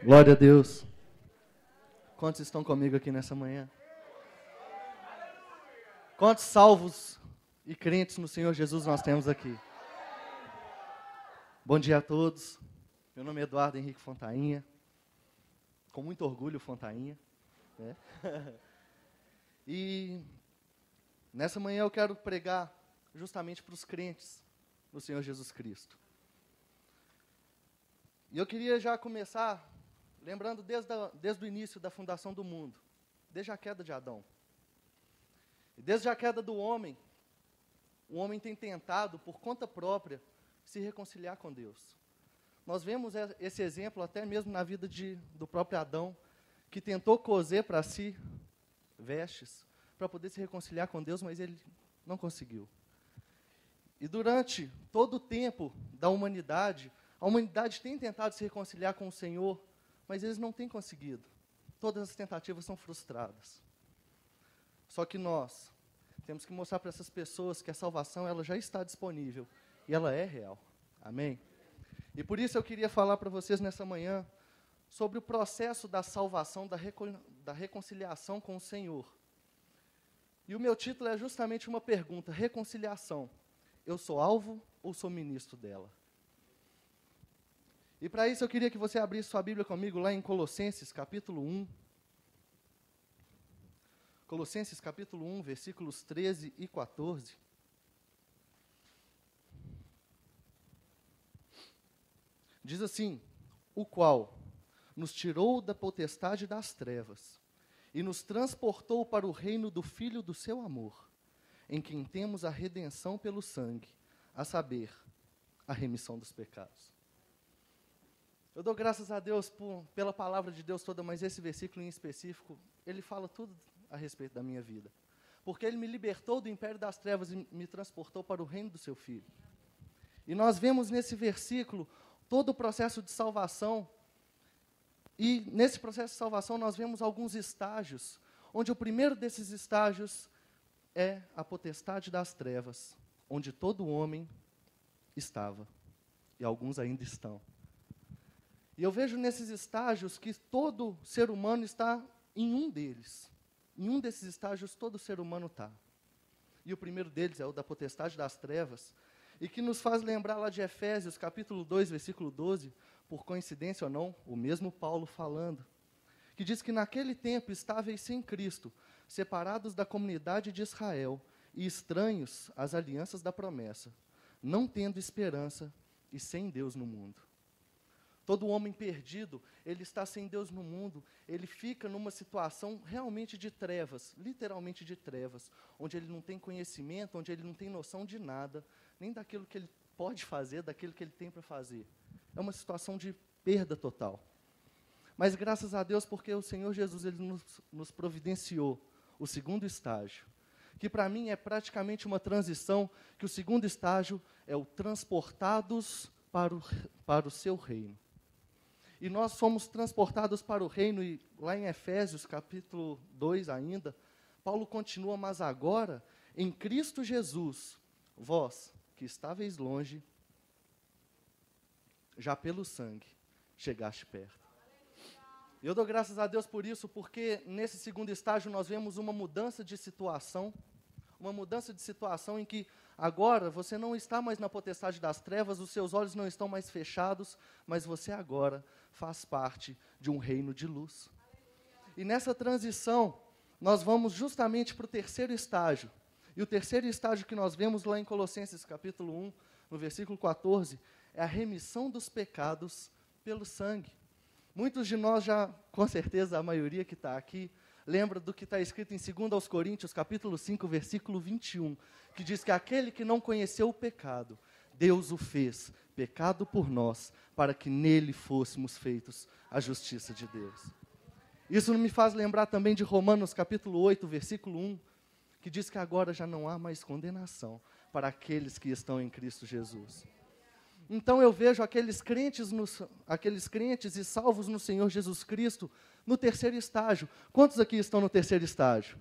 Glória a Deus. Quantos estão comigo aqui nessa manhã? Quantos salvos e crentes no Senhor Jesus nós temos aqui? Bom dia a todos. Meu nome é Eduardo Henrique Fontainha. Com muito orgulho, Fontainha. Né? E nessa manhã eu quero pregar justamente para os crentes no Senhor Jesus Cristo. E eu queria já começar lembrando desde o início da fundação do mundo, desde a queda de Adão. E desde a queda do homem, o homem tem tentado, por conta própria, se reconciliar com Deus. Nós vemos esse exemplo até mesmo na vida do próprio Adão, que tentou coser para si vestes, para poder se reconciliar com Deus, mas ele não conseguiu. E durante todo o tempo da humanidade, a humanidade tem tentado se reconciliar com o Senhor, mas eles não têm conseguido. Todas as tentativas são frustradas. Só que nós temos que mostrar para essas pessoas que a salvação ela já está disponível e ela é real. Amém? E por isso eu queria falar para vocês nessa manhã sobre o processo da salvação, da reconciliação com o Senhor. E o meu título é justamente uma pergunta: reconciliação. Eu sou alvo ou sou ministro dela? E para isso eu queria que você abrisse sua Bíblia comigo lá em Colossenses, capítulo 1. Colossenses, capítulo 1, versículos 13 e 14. Diz assim: o qual nos tirou da potestade das trevas e nos transportou para o reino do Filho do seu amor, em quem temos a redenção pelo sangue, a saber, a remissão dos pecados. Eu dou graças a Deus pela palavra de Deus toda, mas esse versículo em específico, ele fala tudo a respeito da minha vida. Porque ele me libertou do império das trevas e me transportou para o reino do seu Filho. E nós vemos nesse versículo todo o processo de salvação. E nesse processo de salvação nós vemos alguns estágios, onde o primeiro desses estágios é a potestade das trevas, onde todo homem estava, e alguns ainda estão. E eu vejo nesses estágios que todo ser humano está em um deles. Em um desses estágios todo ser humano está. E o primeiro deles é o da potestade das trevas, e que nos faz lembrar lá de Efésios, capítulo 2, versículo 12, por coincidência ou não, o mesmo Paulo falando, que diz que naquele tempo estáveis sem Cristo, separados da comunidade de Israel e estranhos às alianças da promessa, não tendo esperança e sem Deus no mundo. Todo homem perdido, ele está sem Deus no mundo, ele fica numa situação realmente de trevas, literalmente de trevas, onde ele não tem conhecimento, onde ele não tem noção de nada, nem daquilo que ele pode fazer, daquilo que ele tem para fazer. É uma situação de perda total. Mas graças a Deus, porque o Senhor Jesus ele nos providenciou o segundo estágio, que para mim é praticamente uma transição, que o segundo estágio é o transportados para o seu reino. E nós somos transportados para o reino, e lá em Efésios, capítulo 2 ainda, Paulo continua: mas agora, em Cristo Jesus, vós, que estáveis longe, já pelo sangue, chegaste perto. Eu dou graças a Deus por isso, porque nesse segundo estágio nós vemos uma mudança de situação em que agora você não está mais na potestade das trevas, os seus olhos não estão mais fechados, mas você agora faz parte de um reino de luz. E nessa transição, nós vamos justamente para o terceiro estágio. E o terceiro estágio que nós vemos lá em Colossenses capítulo 1, no versículo 14, é a remissão dos pecados pelo sangue. Muitos de nós já, com certeza a maioria que está aqui, lembra do que está escrito em 2 Coríntios, capítulo 5, versículo 21, que diz que aquele que não conheceu o pecado, Deus o fez pecado por nós, para que nele fôssemos feitos a justiça de Deus. Isso me faz lembrar também de Romanos, capítulo 8, versículo 1, que diz que agora já não há mais condenação para aqueles que estão em Cristo Jesus. Então eu vejo aqueles crentes e salvos no Senhor Jesus Cristo no terceiro estágio. Quantos aqui estão no terceiro estágio?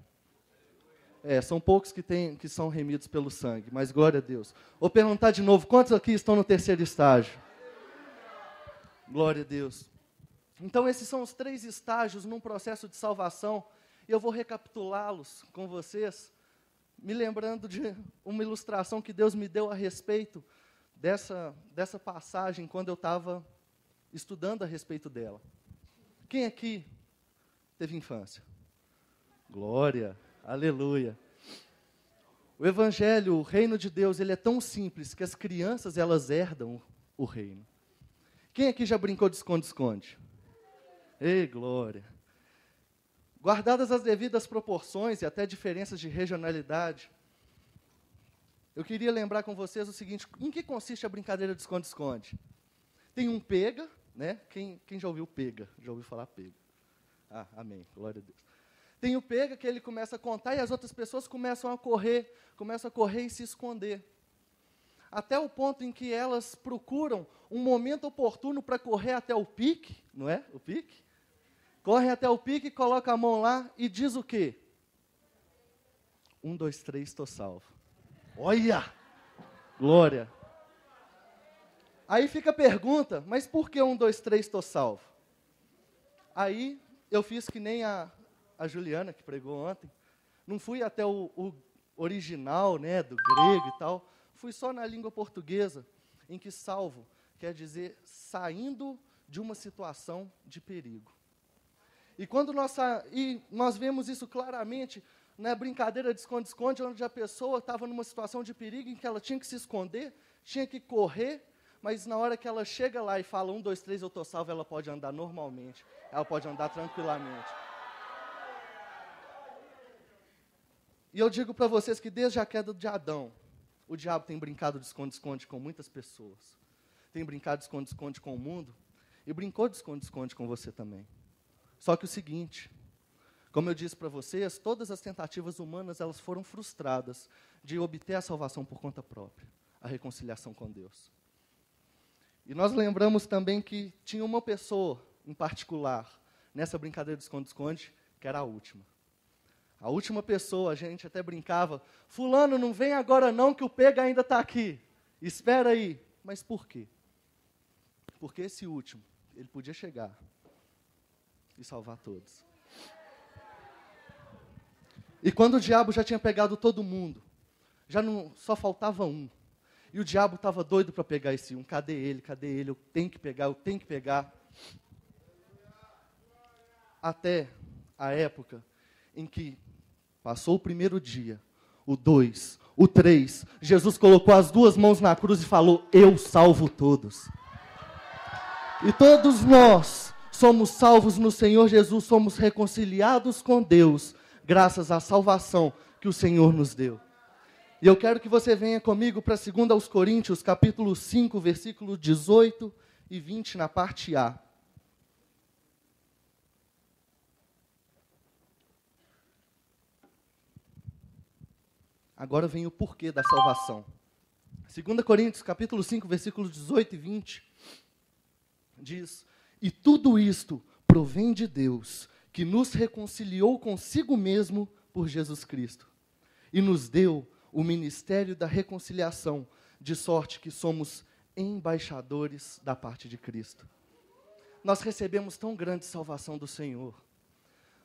São poucos que são remidos pelo sangue, mas glória a Deus. Vou perguntar de novo: quantos aqui estão no terceiro estágio? Glória a Deus. Então, esses são os 3 estágios num processo de salvação, e eu vou recapitulá-los com vocês, me lembrando de uma ilustração que Deus me deu a respeito dessa passagem, quando eu estava estudando a respeito dela. Quem aqui teve infância? Glória, aleluia. O Evangelho, o reino de Deus, ele é tão simples que as crianças, elas herdam o reino. Quem aqui já brincou de esconde-esconde? Ei, glória. Guardadas as devidas proporções e até diferenças de regionalidade, eu queria lembrar com vocês o seguinte: em que consiste a brincadeira de esconde-esconde? Tem um pega, né? Quem já ouviu pega? Já ouviu falar pega? Ah, amém, glória a Deus. Tem o pega, que ele começa a contar e as outras pessoas começam a correr e se esconder. Até o ponto em que elas procuram um momento oportuno para correr até o pique, não é? O pique. Corre até o pique, coloca a mão lá e diz o quê? 1, 2, 3, estou salvo. Olha! Glória! Aí fica a pergunta, mas por que 1, 2, 3, estou salvo? Aí eu fiz que nem a Juliana, que pregou ontem. Não fui até o original, né, do grego e tal. Fui só na língua portuguesa, em que salvo quer dizer saindo de uma situação de perigo. E quando nós vemos isso claramente na brincadeira de esconde-esconde, onde a pessoa estava numa situação de perigo em que ela tinha que se esconder, tinha que correr, mas na hora que ela chega lá e fala 1, 2, 3, eu estou salvo, ela pode andar normalmente, ela pode andar tranquilamente. E eu digo para vocês que desde a queda de Adão, o diabo tem brincado de esconde-esconde com muitas pessoas. Tem brincado de esconde-esconde com o mundo e brincou de esconde-esconde com você também. Só que o seguinte, como eu disse para vocês, todas as tentativas humanas, elas foram frustradas de obter a salvação por conta própria, a reconciliação com Deus. E nós lembramos também que tinha uma pessoa em particular, nessa brincadeira de esconde-esconde, que era a última. A última pessoa, a gente até brincava, fulano, não vem agora não, que o pega ainda está aqui. Espera aí. Mas por quê? Porque esse último, ele podia chegar e salvar todos. E quando o diabo já tinha pegado todo mundo, já não só faltava um. E o diabo estava doido para pegar esse um. Cadê ele? Cadê ele? Eu tenho que pegar. Até a época em que passou o primeiro dia, o 2, o 3, Jesus colocou as 2 mãos na cruz e falou, eu salvo todos. E todos nós somos salvos no Senhor Jesus, somos reconciliados com Deus, graças à salvação que o Senhor nos deu. E eu quero que você venha comigo para 2 Coríntios, capítulo 5, versículos 18 e 20, na parte A. Agora vem o porquê da salvação. 2 Coríntios, capítulo 5, versículos 18 e 20, diz, e tudo isto provém de Deus, que nos reconciliou consigo mesmo por Jesus Cristo, e nos deu o ministério da reconciliação, de sorte que somos embaixadores da parte de Cristo. Nós recebemos tão grande salvação do Senhor.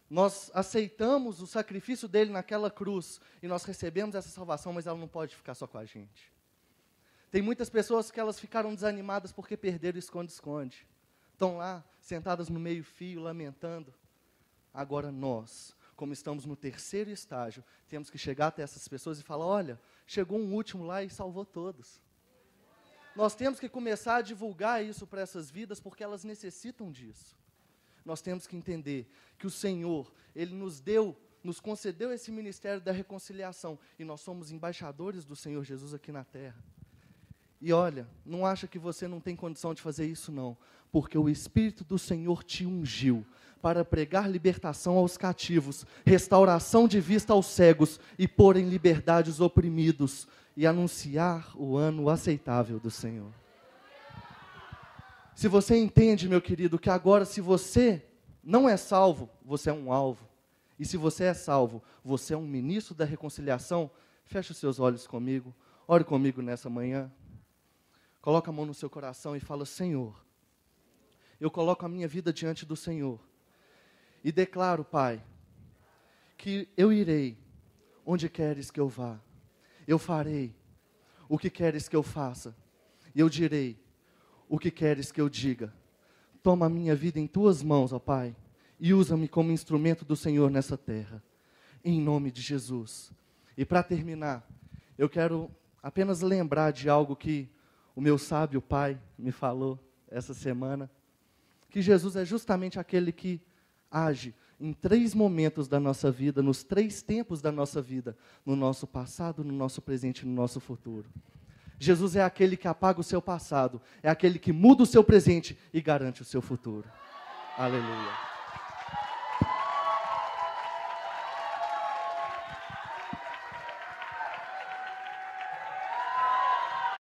Nós aceitamos o sacrifício dele naquela cruz e nós recebemos essa salvação, mas ela não pode ficar só com a gente. Tem muitas pessoas que elas ficaram desanimadas porque perderam o esconde-esconde. Estão lá, sentadas no meio-fio, lamentando. Agora nós, como estamos no 3º estágio, temos que chegar até essas pessoas e falar, olha, chegou um último lá e salvou todos. Nós temos que começar a divulgar isso para essas vidas porque elas necessitam disso. Nós temos que entender que o Senhor, Ele nos concedeu esse ministério da reconciliação e nós somos embaixadores do Senhor Jesus aqui na terra. E olha, não acha que você não tem condição de fazer isso não, porque o Espírito do Senhor te ungiu para pregar libertação aos cativos, restauração de vista aos cegos e pôr em liberdade os oprimidos e anunciar o ano aceitável do Senhor. Se você entende, meu querido, que agora se você não é salvo, você é um alvo. E se você é salvo, você é um ministro da reconciliação, feche os seus olhos comigo, ore comigo nessa manhã. Coloca a mão no seu coração e fala, Senhor, eu coloco a minha vida diante do Senhor. E declaro, Pai, que eu irei onde queres que eu vá. Eu farei o que queres que eu faça. E eu direi o que queres que eu diga. Toma a minha vida em tuas mãos, ó Pai, e usa-me como instrumento do Senhor nessa terra. Em nome de Jesus. E para terminar, eu quero apenas lembrar de algo que o meu sábio pai me falou essa semana, que Jesus é justamente aquele que age em 3 momentos da nossa vida, nos 3 tempos da nossa vida, no nosso passado, no nosso presente e no nosso futuro. Jesus é aquele que apaga o seu passado, é aquele que muda o seu presente e garante o seu futuro. Aleluia.